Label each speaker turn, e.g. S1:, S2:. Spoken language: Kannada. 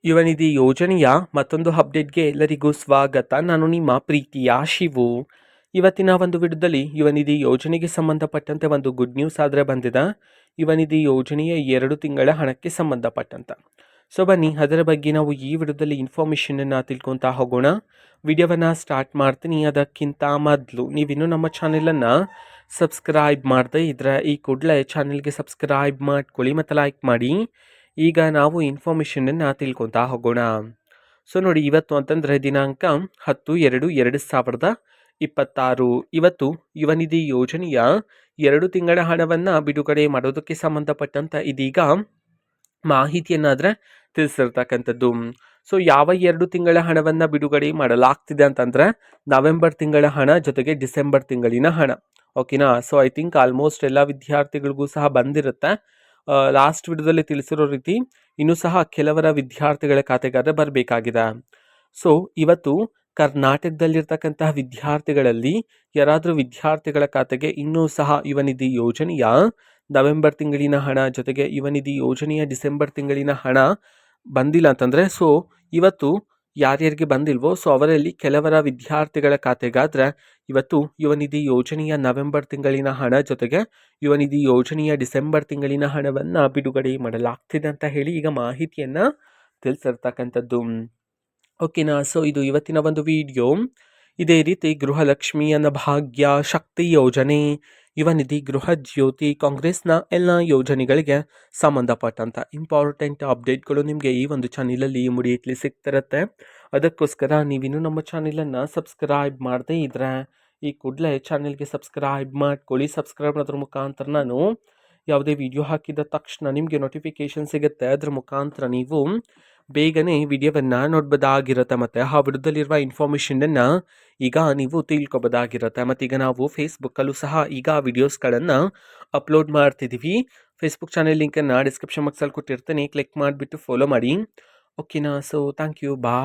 S1: ಯುವನಿಧಿ ಯೋಜನೆಯ ಮತ್ತೊಂದು ಅಪ್ಡೇಟ್ಗೆ ಎಲ್ಲರಿಗೂ ಸ್ವಾಗತ. ನಾನು ನಿಮ್ಮ ಪ್ರೀತಿಯ ಶಿವು. ಇವತ್ತಿನ ಒಂದು ವಿಡಿಯೋದಲ್ಲಿ ಯುವನಿಧಿ ಯೋಜನೆಗೆ ಸಂಬಂಧಪಟ್ಟಂತೆ ಒಂದು ಗುಡ್ ನ್ಯೂಸ್ ಆದರೆ ಬಂದಿದೆ. ಯುವನಿಧಿ ಯೋಜನೆಯ 2 ತಿಂಗಳ ಹಣಕ್ಕೆ ಸಂಬಂಧಪಟ್ಟಂತ. ಸೊ ಬನ್ನಿ ಅದರ ಬಗ್ಗೆ ನಾವು ಈ ವಿಡಿಯೋದಲ್ಲಿ ಇನ್ಫಾರ್ಮೇಷನನ್ನು ತಿಳ್ಕೊತಾ ಹೋಗೋಣ. ವಿಡಿಯೋವನ್ನು ಸ್ಟಾರ್ಟ್ ಮಾಡ್ತೀನಿ. ಅದಕ್ಕಿಂತ ಮೊದಲು ನೀವಿನ್ನೂ ನಮ್ಮ ಚಾನೆಲನ್ನು ಸಬ್ಸ್ಕ್ರೈಬ್ ಮಾಡದೆ ಇದ್ರೆ ಈ ಕೂಡಲೇ ಚಾನೆಲ್ಗೆ ಸಬ್ಸ್ಕ್ರೈಬ್ ಮಾಡ್ಕೊಳ್ಳಿ ಮತ್ತು ಲೈಕ್ ಮಾಡಿ. ಈಗ ನಾವು ಇನ್ಫಾರ್ಮೇಷನನ್ನು ತಿಳ್ಕೊತಾ ಹೋಗೋಣ. ಸೊ ನೋಡಿ, ಇವತ್ತು ಅಂತಂದರೆ ದಿನಾಂಕ 10/2/2026. ಇವತ್ತು ಯುವನಿಧಿ ಯೋಜನೆಯ 2 ತಿಂಗಳ ಹಣವನ್ನು ಬಿಡುಗಡೆ ಮಾಡೋದಕ್ಕೆ ಸಂಬಂಧಪಟ್ಟಂತ ಇದೀಗ ಮಾಹಿತಿಯನ್ನಾದರೆ ತಿಳಿಸಿರ್ತಕ್ಕಂಥದ್ದು. ಸೊ ಯಾವ 2 ತಿಂಗಳ ಹಣವನ್ನು ಬಿಡುಗಡೆ ಮಾಡಲಾಗ್ತಿದೆ ಅಂತಂದರೆ ನವೆಂಬರ್ ತಿಂಗಳ ಹಣ ಜೊತೆಗೆ ಡಿಸೆಂಬರ್ ತಿಂಗಳಿನ ಹಣ. ಓಕೆನಾ. ಸೊ ಐ ಥಿಂಕ್ ಆಲ್ಮೋಸ್ಟ್ ಎಲ್ಲ ವಿದ್ಯಾರ್ಥಿಗಳಿಗೂ ಸಹ ಬಂದಿರುತ್ತೆ. ಲಾಸ್ಟ್ ವಿಡಿಯೋದಲ್ಲಿ ತಿಳಿಸಿರೋ ರೀತಿ ಇನ್ನೂ ಸಹ ಕೆಲವರ ವಿದ್ಯಾರ್ಥಿಗಳ ಖಾತೆಗಾದರೆ ಬರಬೇಕಾಗಿದೆ. ಸೊ ಇವತ್ತು ಕರ್ನಾಟಕದಲ್ಲಿರ್ತಕ್ಕಂತಹ ವಿದ್ಯಾರ್ಥಿಗಳಲ್ಲಿ ಯಾರಾದರೂ ವಿದ್ಯಾರ್ಥಿಗಳ ಖಾತೆಗೆ ಇನ್ನೂ ಸಹ ಯುವನಿಧಿ ಯೋಜನೆಯ ನವೆಂಬರ್ ತಿಂಗಳಿನ ಹಣ ಜೊತೆಗೆ ಯುವನಿಧಿ ಯೋಜನೆಯ ಡಿಸೆಂಬರ್ ತಿಂಗಳಿನ ಹಣ ಬಂದಿಲ್ಲ ಅಂತಂದರೆ, ಸೊ ಇವತ್ತು ಯಾರ್ಯಾರಿಗೆ ಬಂದಿಲ್ವೋ ಸೊ ಅವರಲ್ಲಿ ಕೆಲವರ ವಿದ್ಯಾರ್ಥಿಗಳ ಖಾತೆಗಾದರೆ ಇವತ್ತು ಯುವನಿಧಿ ಯೋಜನೆಯ ನವೆಂಬರ್ ತಿಂಗಳಿನ ಹಣ ಜೊತೆಗೆ ಯುವನಿಧಿ ಯೋಜನೆಯ ಡಿಸೆಂಬರ್ ತಿಂಗಳಿನ ಹಣವನ್ನು ಬಿಡುಗಡೆ ಮಾಡಲಾಗ್ತಿದೆ ಅಂತ ಹೇಳಿ ಈಗ ಮಾಹಿತಿಯನ್ನು ತಿಳಿಸಿರ್ತಕ್ಕಂಥದ್ದು. ಓಕೆನಾ. ಸೊ ಇದು ಇವತ್ತಿನ ಒಂದು ವಿಡಿಯೋ. ಇದೇ ರೀತಿ ಗೃಹಲಕ್ಷ್ಮಿ ಅನ್ನಭಾಗ್ಯ, ಶಕ್ತಿ ಯೋಜನೆ, ಯುವನಿಧಿ, ಗೃಹ ಜ್ಯೋತಿ, ಕಾಂಗ್ರೆಸ್ನ ಎಲ್ಲ ಯೋಜನೆಗಳಿಗೆ ಸಂಬಂಧಪಟ್ಟಂಥ ಇಂಪಾರ್ಟೆಂಟ್ ಅಪ್ಡೇಟ್ಗಳು ನಿಮಗೆ ಈ ಒಂದು ಚಾನಲಲ್ಲಿ ಇಮಿಡಿಯೇಟ್ಲಿ ಸಿಗ್ತಿರುತ್ತೆ. ಅದಕ್ಕೋಸ್ಕರ ನೀವಿನ್ನೂ ನಮ್ಮ ಚಾನಲನ್ನು ಸಬ್ಸ್ಕ್ರೈಬ್ ಮಾಡದೇ ಇದ್ರೆ ಈ ಕೂಡಲೇ ಚಾನಲ್ಗೆ ಸಬ್ಸ್ಕ್ರೈಬ್ ಮಾಡ್ಕೊಳ್ಳಿ. ಸಬ್ಸ್ಕ್ರೈಬ್ ಮಾಡೋದ್ರ ಮುಖಾಂತರ ನಾನು ಯಾವುದೇ ವಿಡಿಯೋ ಹಾಕಿದ ತಕ್ಷಣ ನಿಮಗೆ ನೋಟಿಫಿಕೇಶನ್ ಸಿಗುತ್ತೆ. ಅದರ ಮುಖಾಂತರ ನೀವು ಬೇಗನೆ ವಿಡಿಯೋವನ್ನು ನೋಡ್ಬೋದಾಗಿರುತ್ತೆ ಮತ್ತು ಆ ವಿಡಿಯೋದಲ್ಲಿರುವ ಇನ್ಫಾರ್ಮೇಷನನ್ನು ಈಗ ನೀವು ತಿಳ್ಕೊಬೋದಾಗಿರುತ್ತೆ. ಮತ್ತು ಈಗ ನಾವು ಫೇಸ್ಬುಕ್ಕಲ್ಲೂ ಸಹ ಈಗ ವಿಡಿಯೋಸ್ಗಳನ್ನು ಅಪ್ಲೋಡ್ ಮಾಡ್ತಿದ್ದೀವಿ. ಫೇಸ್ಬುಕ್ ಚಾನೆಲ್ ಲಿಂಕನ್ನು ಡಿಸ್ಕ್ರಿಪ್ಷನ್ ಬಾಕ್ಸಲ್ಲಿ ಕೊಟ್ಟಿರ್ತೇನೆ. ಕ್ಲಿಕ್ ಮಾಡಿಬಿಟ್ಟು ಫಾಲೋ ಮಾಡಿ. ಓಕೆನಾ. So thank you. ಬಾಯ್.